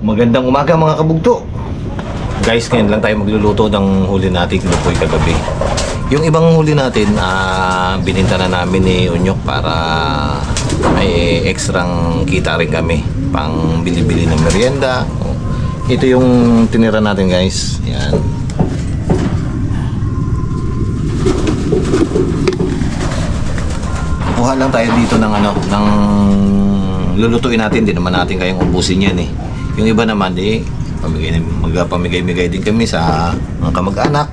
Magandang umaga mga kabugto. Guys, ngayon lang tayo magluluto ng huli natin lupoy kagabi. Yung ibang huli natin, bininta na namin ni Unyok para may ekstrang kita rin kami pang bili-bili ng merienda. Ito yung tinira natin guys. Yan. Kuha lang tayo dito ng ng lulutuin natin, din naman natin kayang ubusin yan eh. Yung iba naman magpamigay-migay din kami sa mga kamag-anak.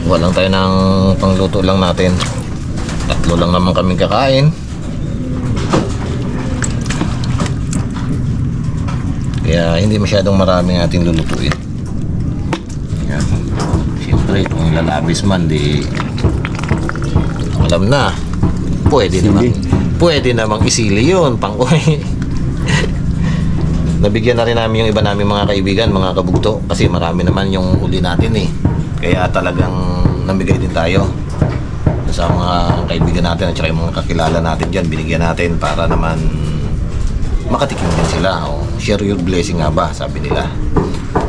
Walang tayo ng pangluto lang natin. Tatlo lang naman kami kakain. Kaya hindi masyadong maraming ating lulutuin. Yan. Siyempre kung lalabis man di alam na. Pwede namang isili yun pang-uwi. Nabigyan na rin namin yung iba namin mga kaibigan, mga kabugto, kasi marami naman yung huli natin eh. Kaya talagang namigay din tayo sa mga kaibigan natin at saka yung mga kakilala natin dyan. Binigyan natin para naman makatikim din sila. O, share your blessing nga ba, sabi nila.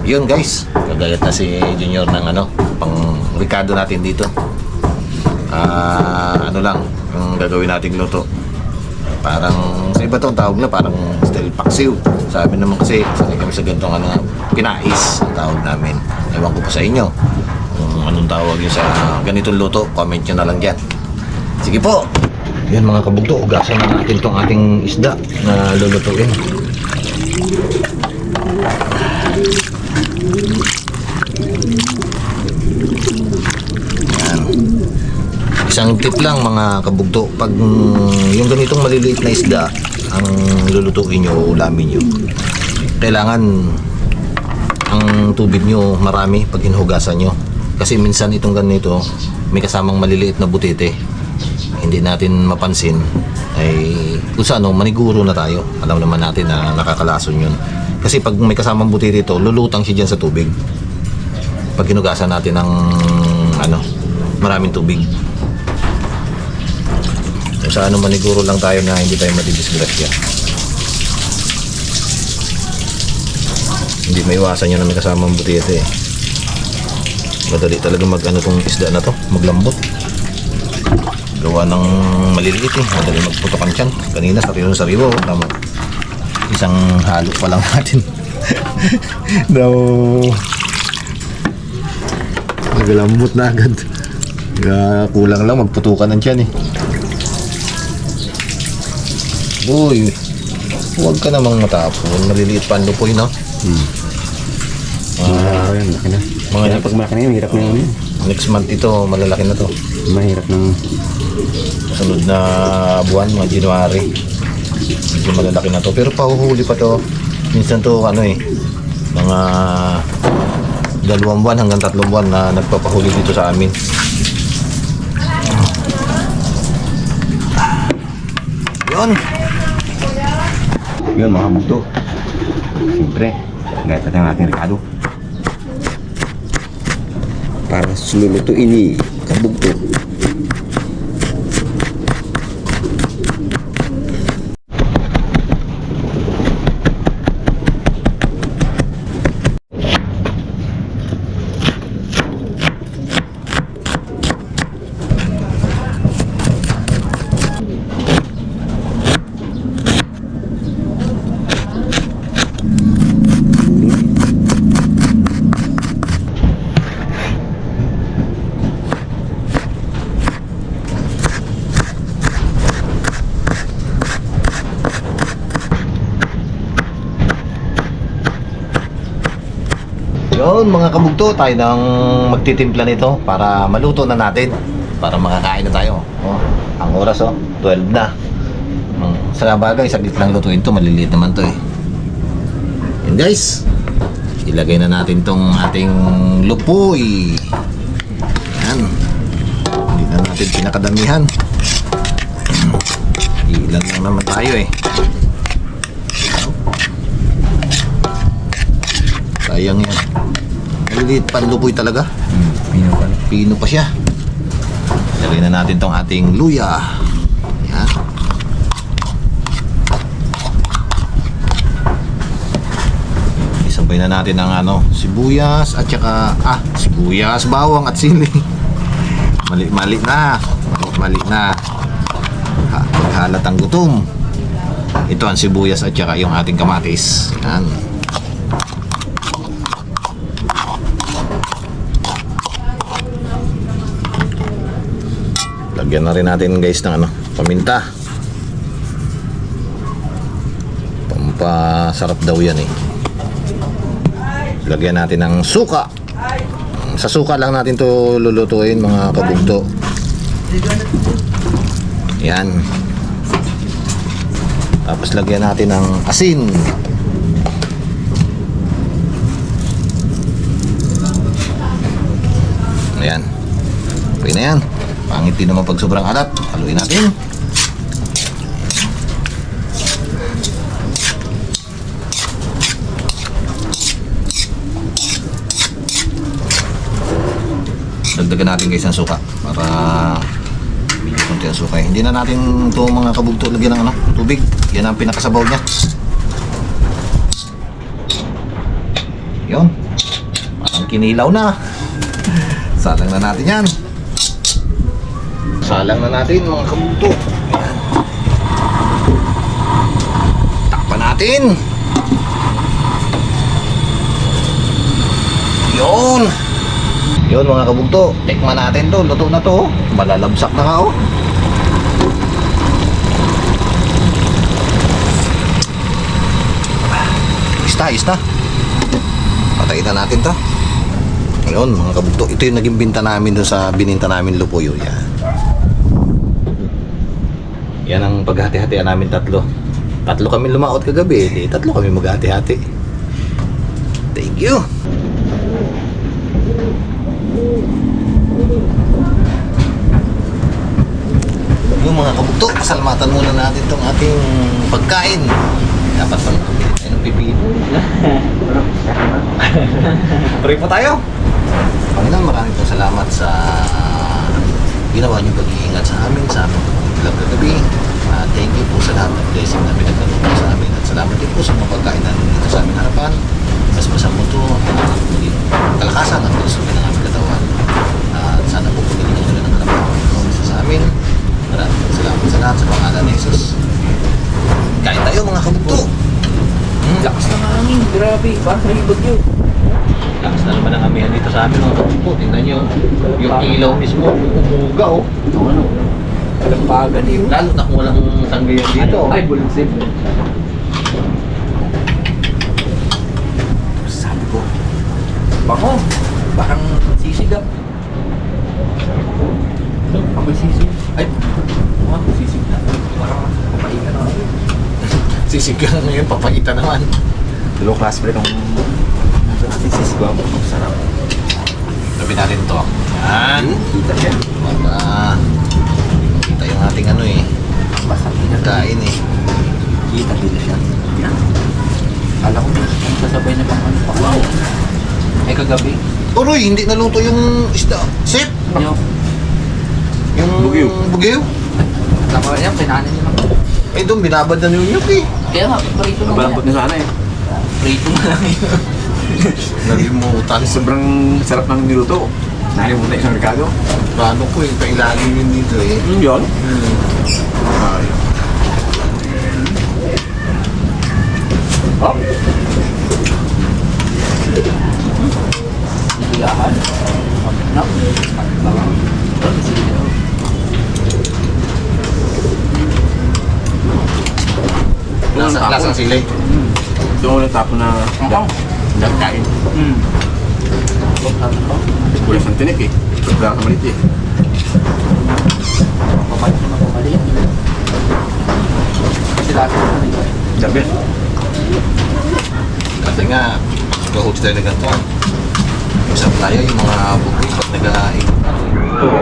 Yun guys, kagayat na si Junior ng pang Ricardo natin dito. Ano lang yung gagawin nating luto, parang sa iba to tawag na parang style paksiw. Sabi naman kasi sanay kami sa ganitong pinais ang tawag namin. Ewan ko po sa inyo kung anong tawag yun sa ganitong luto. Comment nyo na lang dyan. Sige po. Yan mga kabugto, ugasan na natin tong ating isda na lulutuin. Yan. Isang tip lang mga kabugto, pag yung ganitong maliliit na isda ang lulutuin nyo o ulamin nyo, kailangan ang tubig nyo marami pag hinugasan nyo, kasi minsan itong ganito may kasamang maliliit na butete, hindi natin mapansin ay kung saan maniguro na tayo. Alam naman natin na nakakalason yun, kasi pag may kasamang butete ito lulutang siya dyan sa tubig pag hinugasan natin ng maraming tubig. Sa maniguro lang tayo na hindi tayo madidisgrasya. Hindi maiwasan yun na may kasamang butete eh. Madali talaga tong isda na to, maglambot. Gawa ng maliliit eh, madali magputokan siyan. Kanina sa ribo, tama. Isang halo pa lang natin. Daw naglambot na agad. Kulang lang magputukan ng tiyan eh. Uy, huwag ka namang matapon. Maliliit pa ang lupoy, no? Laki na. Mga pag malaki na yun, hirap na yun. Next month ito, malalaki na to. Mahirap ng sunod na buwan, mga January. Medyo malalaki na to. Pero pahuhuli pa to. Minsan to, mga 2 buwan hanggang 3 buwan na nagpapahuli dito sa amin. Yun. yun mga kabugto. Siyempre, gaya natin ang ating Ricardo para sululutuin ni kabugto. Yun mga kabugto, tayo nang magtitimpla nito para maluto na natin, para makakain na tayo. Ang oras 12 na. Sa bagay, saglit lang lutuin to, maliliit naman to eh. Yun guys, ilagay na natin tong ating lupoy. Yan. Hindi na natin pinakadamihan. Ilan lang naman tayo eh. Sayang yan. Maliliit panlupoy talaga. Pino pa siya. Lagay na natin tong ating luya. Yan. Sabay na natin ang sibuyas at saka sibuyas, bawang at sili. Mali na. Mali na. Halat ang gutom. Ito ang sibuyas at saka yung ating kamatis. Yan. Lagyan na rin natin guys ng paminta. Pampasarap daw yan eh. Lagyan natin ng suka. Sa suka lang natin to lulutuin mga kabugto. Yan. Tapos lagyan natin ng asin. Ayan. Okay na yan. Pangit din naman pag sobrang alat. Haluin natin. Dagdagan natin guys ng suka para medyo konti ang suka. Hindi na natin ito mga kabugto lagyan ng tubig. Yan ang pinakasabaw niya. Yun. Parang kinilaw na. Salang na natin yan. Salang na natin mga kabugto. Takpan natin. Yun. Yun mga kabugto. Tikman natin to. Luto na to. Malalabsak na nga oh. Ista. Patayin na natin to. Ayun mga kabugto. Ito yung naging binta namin doon sa bininta namin lupuyo. Yan. Yan ang paghati-hatian namin tatlo. Tatlo kami lumaot kagabi. Tatlo kami maghati-hati. Thank you. Yung mga kabugto, pasalamatan muna natin itong ating pagkain. Dapat pang pumili tayo ng pipino. Pray po tayo. Panginoon, maraming po salamat sa ginawa niyo pag-iingat sa aming pagkikilang kagabi. Thank you po sa lahat ng blessing na pinagkaroon po sa amin. At salamat din po sa mga pagkain namin dito sa aming harapan. Mas masama ito maging kalakasan at kalusugan ng aming katawan. At sana po pumili niyo ng harapan sa amin. Maraming salamat sa lahat sa pangalan ni Jesus. Kain tayo mga kabugto. Lakas na hangin, grabe, parang may bagyo. Lakas na naman ang amihan dito sa amin mga kabugto. Tingnan nyo, yung ilaw mismo, umuga oh. Ano? Kalampagan yun. Lalo na kung walang tanggayan dito. Ay, bulinsip. Sabi ko, Bango, parang sisigap. Amoy sisig. Ay, sisig na. Parang papahinga na ako. sisigang ngayon, papakita naman. Low class pa rin itong ating sisig. Sarap. Sabi natin to. Yan. Kita siya. Kita yung ating Basta kain eh. kita siya. Yan. Kala ko, sasabay na pang ano pa. Wow. Ay, kagabi. Uroy, hindi naluto yung isda. Sip! Yung, Yung bugyo. tama yan, pinanin nyo lang. Eh doon, binabad na yung nyuk eh. Kaya nga, prito na Malambot na sana eh. Prito na lang yun. Nalimutan. Sobrang sarap ng niluto. Nalimutan isang Ricardo. Paano ko eh, pailalim yun dito eh. Yun? Oh. Iyahan. No? Lasang sili. Doon ang tapo na nagkain. Kulang sa tinik eh. Kulang sa malit eh. Pabalik. Kasi lahat na rin. Dabi. Kasi nga, kahot tayo na ganito. Usap tayo yung mga bukoy pag nag-aing.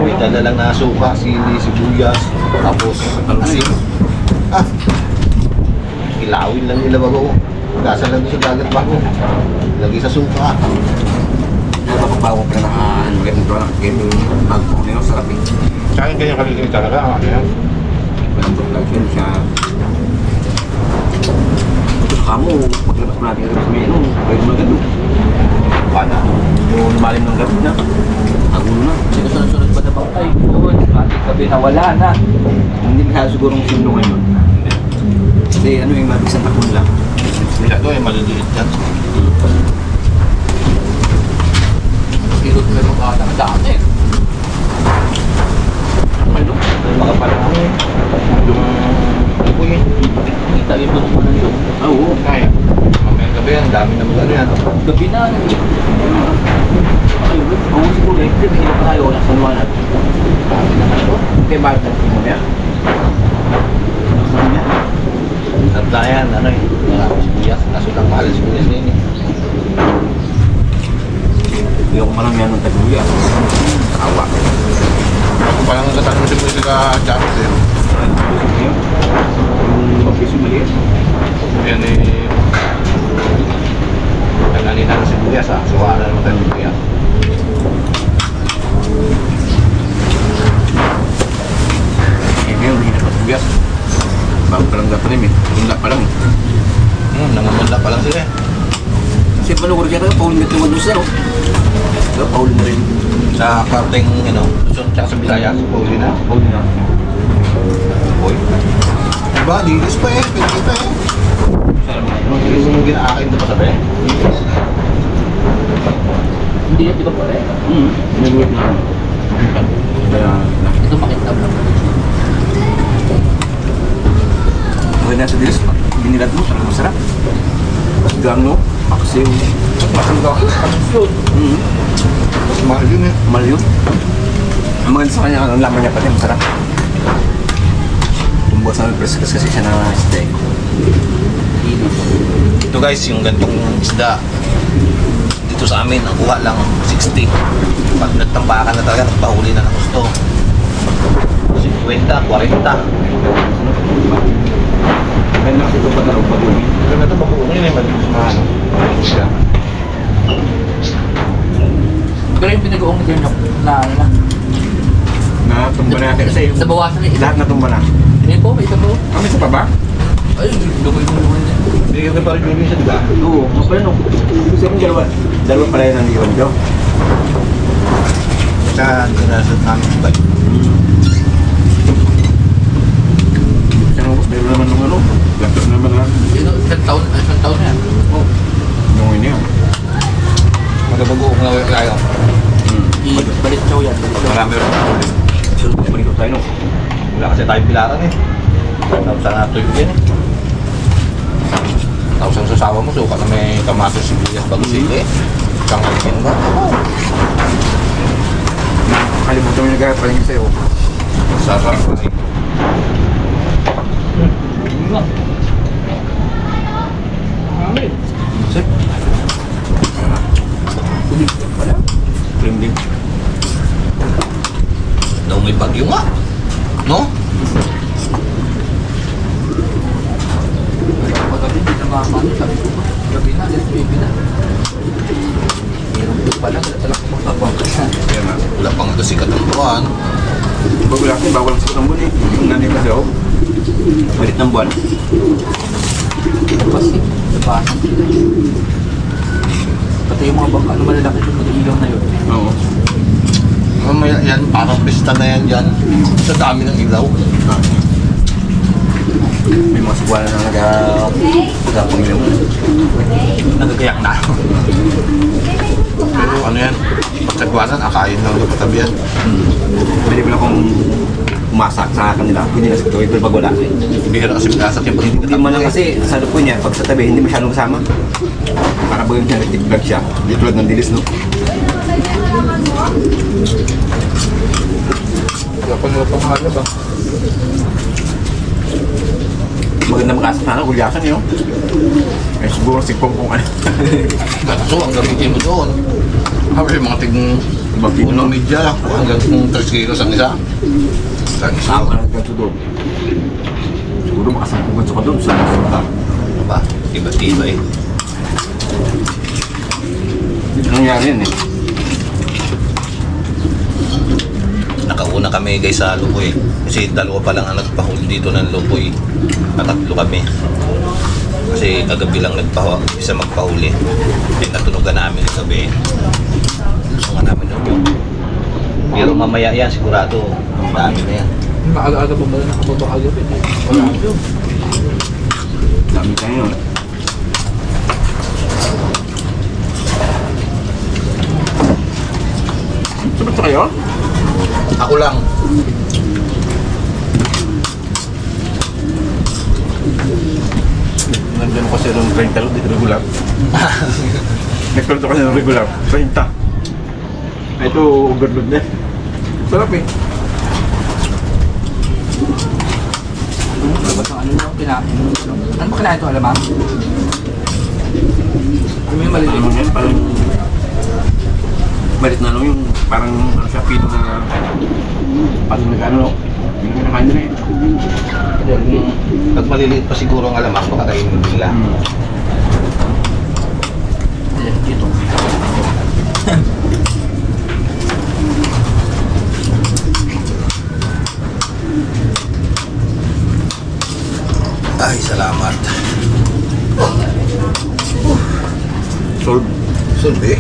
May dala lang na suka, sili, sibuyas, tapos asin. Ilawin lang nila bago. Gasa lang doon sa dagat bago. Lagi sa suka. Napapagbawa pa na ganito na game mag-ano sarap eh. Sa akin ganyan kalilig talaga, ano yan? Malambot lang siya. amo, paglabas mo natin sa may ano, pwede magano. Paano? Yung lumalim ng gabi na. Ang ulo na. Kasi sunod-sunod pa na bangkay. Doon, ating gabi na wala na. Hindi masyado sigurong sundo ngayon. Kasi ano yung mabisang takon lang. Masyado eh, maliliit yan. Pilot na yung bata na dami. Ano? Baka pala ako. Yung lupoy eh. Kita yung doon mo nandun. Ah, oo. Kaya. Mamayang gabi yan, dami na mag ano yan. Gabi na. Ay, oo siguro eh. Kasi hindi pa tayo nasa luwanag. Dami na ano. Kaya bakit natin mo yan? Nakasama niya. Tanda yan, ano eh. Marami sibuyas. Kaso lang mahal sibuyas din eh. Hindi ako marami yan ng tagluya. Awa. Ako pa lang nagtatanong sibuyas ka James eh. Yung mag-piso maliit. Yan eh. Kanalina ng sibuyas ah. Suwara naman tayo sibuyas. Eh, ngayon, hindi na pa sibuyas. Bago pa lang gatanim eh. Hunda pa lang eh. Namamanda pa lang sila eh. Kasi panukor siya tayo, pauling na tumad doon sila. So, pauling na rin. Sa karting, ano, Luzon, tsaka sa Visayas. Puli na. Pauling na. Boy. Diba, dilis pa eh. Pwede pa eh. Yung ginaakin na pa sabi. Hindi yan, di ba pala? Nagulit na. Kaya, Ito pakitab lang. okay na sa dilis. Binilat mo, parang masarap. Gano, aksiw. Masang ka. Yun. Mas mahal yun eh. Mahal yun. Ang maganda sa kanya, ang laman niya pati, masarap. Tumbuha sa amin, preskas kasi siya na steak. Ito guys, yung gantong isda. Dito sa amin, ang kuha lang 60. Pag nagtambakan na talaga, nagpahuli na ng gusto. 50, 40. Ganda kasi ito pa na rin pag-umi. Pero ito babuong yun eh, malinis na ano. Siya. Pero yung pinag-uong din na ano na. Natumba na natin kasi yung Nabawasan na lahat natumba na. Hindi po, may isa po. Kami sa baba? Ay, lukoy mo naman yan. Bigyan ka pa rin yung isa, di ba? Oo, mas pala no. Ibig sabihin dalawa. Dalawa pala yun ang iwan ko. Sa dinasat namin sa bike. Meron naman nung ano. Laptop naman na. Isang taon na yan. Oh. Nung ini ah. Magabagoong na kayo. Balik chow yan. Marami rin na huli. So, balik tayo no. Wala kasi tayong pilaran eh. Tapos sana tuyo yan eh. Tapos ang sasawa mo, suka na may kamatos, sibuyas, bago sili. Isang alikin ba? Nakakalimutan mo yung nagkaya palingin sa'yo. Sasarap ko eh. Sir? Wala. Cream din. Daw may bagyo nga. No? Pagkabi, hindi na makakano. Sabi ko, gabi na, let's baby na. Meron doon pala, talagang magpapagkas na. Yan na. Wala pang ito sikat ng buwan. Bago natin, bawal ang sakit ng buwan eh. Yung nanay kasi oh. Balit ng buwan. Kasi, nabasan sila. Pati yung mga bangka, ano malalaki yung mag-ilaw na yun. Oo. Mamaya yan, parang pista na yan dyan. Sa dami ng ilaw. May mga sigwala na nagapang ilaw. Nagagayak na. Pero ano yan, pagsagwanan, akayin lang yung patabihan. Pwede ko lang kung umasak sa kanila. Hindi na sa ito, ito pag wala. Bihira kasi bilasak yung pag Hindi man lang kasi sa lupo niya, pag sa tabi, hindi masyadong kasama. Para ba yung nag-vlog siya. Hindi tulad ng dilis, no? Wala pa nila pangalan ba? Maganda makasap na, gulyasan yun. Eh, siguro si Pongpong ano. Kaso, ang gamitin mo doon. Habi yung mga tig unang media, hanggang kung 3 kilos ang isa. Sa isa. Saan ka nagkanto doon? Siguro makasampungan sa ka doon sa ta. Ano ba? Tiba-tiba eh. Dito nangyari yan eh. Nakauna kami guys sa Lupoy. Kasi dalawa pa lang ang nagpahuli dito ng Lupoy. Tatlo kami. Kasi kagabi lang isa magpahuli. Then natunugan namin sa gabi. Gusto nga namin yun. Pero mamaya yan, sigurado. Ang dami na yan. Maaga-aga pa ba nakababa kagabi? Wala yun. Dami tayo. Sabat sa kayo? Ako lang. Nandiyan ko kasi ng 30 lang, dito regular. Nagkwento kasi ng regular, 30. Ito, overload na. Sarap eh. Ano yung kinain? Ano ba kinain ito, alamang? Ano yung maliliit? Ano yan, parang... Balit na ano yung parang ano siya, pino na... Pag nag-ano, yung kinakain nila eh. Pag maliliit pa siguro ang alamak, pakakainin nila. Ayan, dito. Ay, salamat. Solve. Sulbi.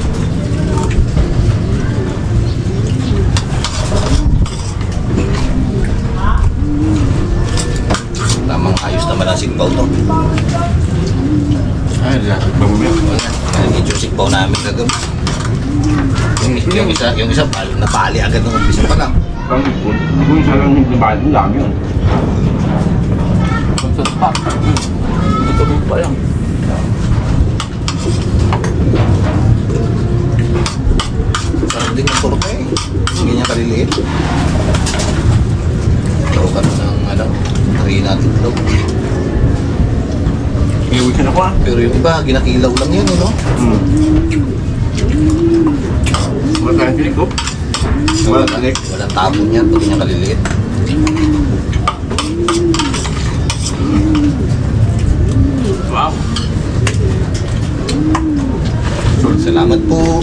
Tamang ayos naman ang sigpaw to. Ay, lahat. Bumumi. Medyo sigpaw namin kagabi. Yung isa napali agad ng umpisa pa lang. Parang ipon. Kung isa lang hindi bahal, ang dami yun. Pagsos pa. Tutulog pa lang. Sarap din yung turok eh. Ganyan kaliliit. Tawag ka ng ano, tray natin daw. Iuwi ka na ko ah. Pero yung iba, ginakilaw lang yan, no? Wala tayong tinik ko. Walang tinik. Walang tapon yan, pag ganyan kaliliit. Wow. Salamat po.